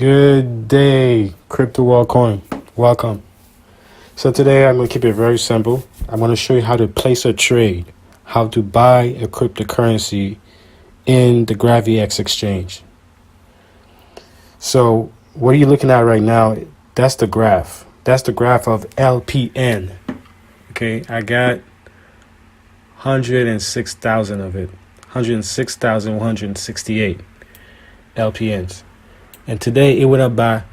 Good day, Crypto World Coin. Welcome. So today I'm going to keep it very simple. I'm going to show you how to place a trade, how to buy a cryptocurrency in the Graviex exchange. So what are you looking at right now? That's the graph. That's the graph of LPN. Okay, I got 106,000 of it. 106,168 LPNs. And today it went up by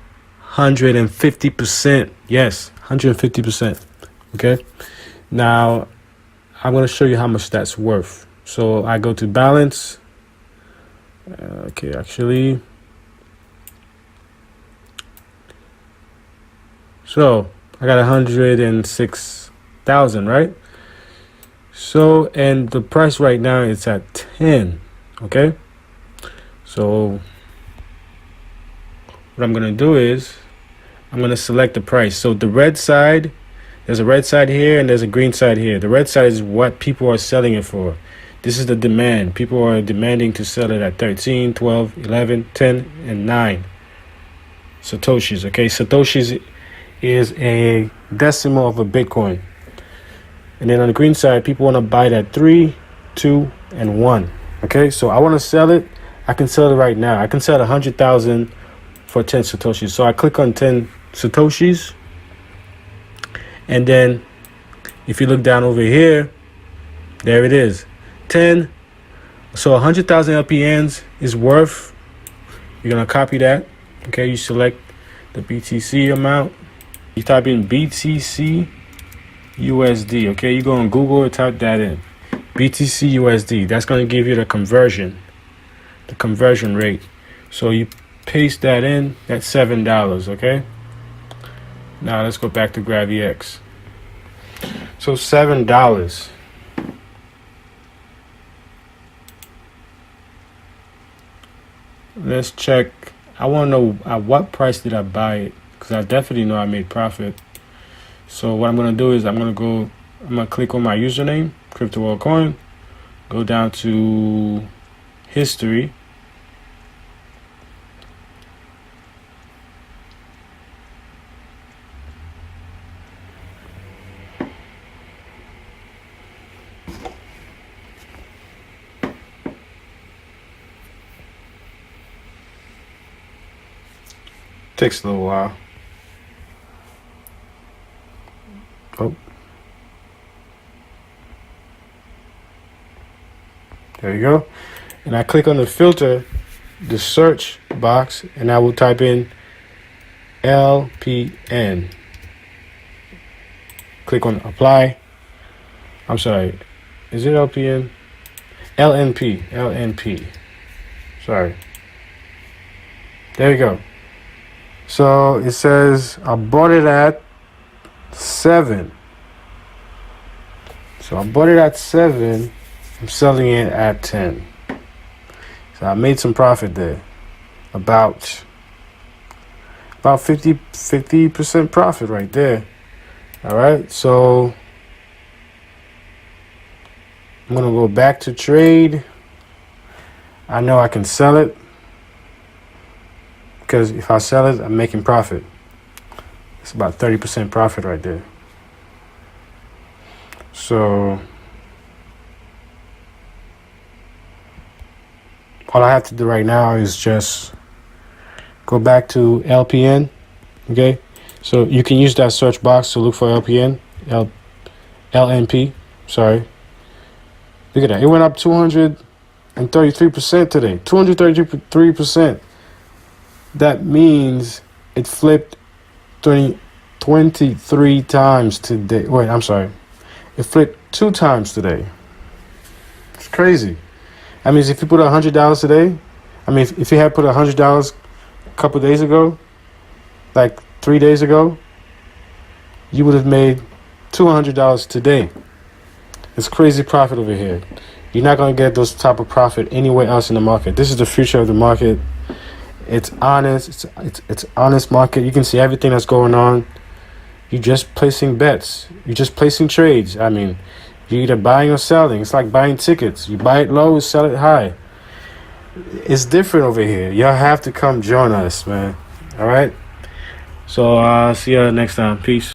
150%. Yes, 150%. Okay. Now I'm going to show you how much that's worth. So I go to balance. Okay, actually. So I got 106,000, right? So, and the price right now is at 10. Okay. So what I'm going to do is I'm going to select the price. So the red side, there's a red side here and there's a green side here. The red side is what people are selling it for. This is the demand. People are demanding to sell it at 13, 12, 11, 10, and 9 Satoshis. Okay, Satoshis is a decimal of a Bitcoin. And then on the green side, people want to buy it at 3, 2, and 1. Okay, so I want to sell it. I can sell it right now. I can sell 100,000 for 10 Satoshis. So I click on 10 Satoshis. And then if you look down over here, there it is. 10. So 100,000 LPNs is worth. You're going to copy that. Okay, you select the BTC amount. You type in BTC USD. Okay, you go on Google and type that in. BTC USD. That's going to give you the conversion rate. So you paste that in. That's $7. Okay. Now let's go back to Graviex. So $7. Let's check. I want to know at what price did I buy it, because I definitely know I made profit. So what I'm going to do is I'm going to click on my username, Crypto World Coin, go down to history. Takes a little while. Oh. There you go. And I click on the filter, the search box, and I will type in LPN. Click on apply. I'm sorry. Is it LPN? LNP. Sorry. There you go. So it says I bought it at 7. So I bought it at 7. I'm selling it at 10. So I made some profit there. About 50% profit right there. All right. So I'm going to go back to trade. I know I can sell it, because if I sell it, I'm making profit. It's about 30% profit right there. So all I have to do right now is just go back to LPN. Okay, so you can use that search box to look for LPN, LNP. Sorry. Look at that. It went up 233% today. 233%. That means it flipped 23 times today. Wait, I'm sorry. It flipped 2 times today. It's crazy. I mean, if you put $100 today, I mean, if you had put $100 a couple days ago, like 3 days ago, you would have made $200 today. It's crazy profit over here. You're not going to get those type of profit anywhere else in the market. This is the future of the market. It's honest. It's honest market. You can see everything that's going on. You're just placing bets. You're just placing trades. I mean, you're either buying or selling. It's like buying tickets. You buy it low, sell it high. It's different over here. Y'all have to come join us, man. All right. So see you next time. Peace.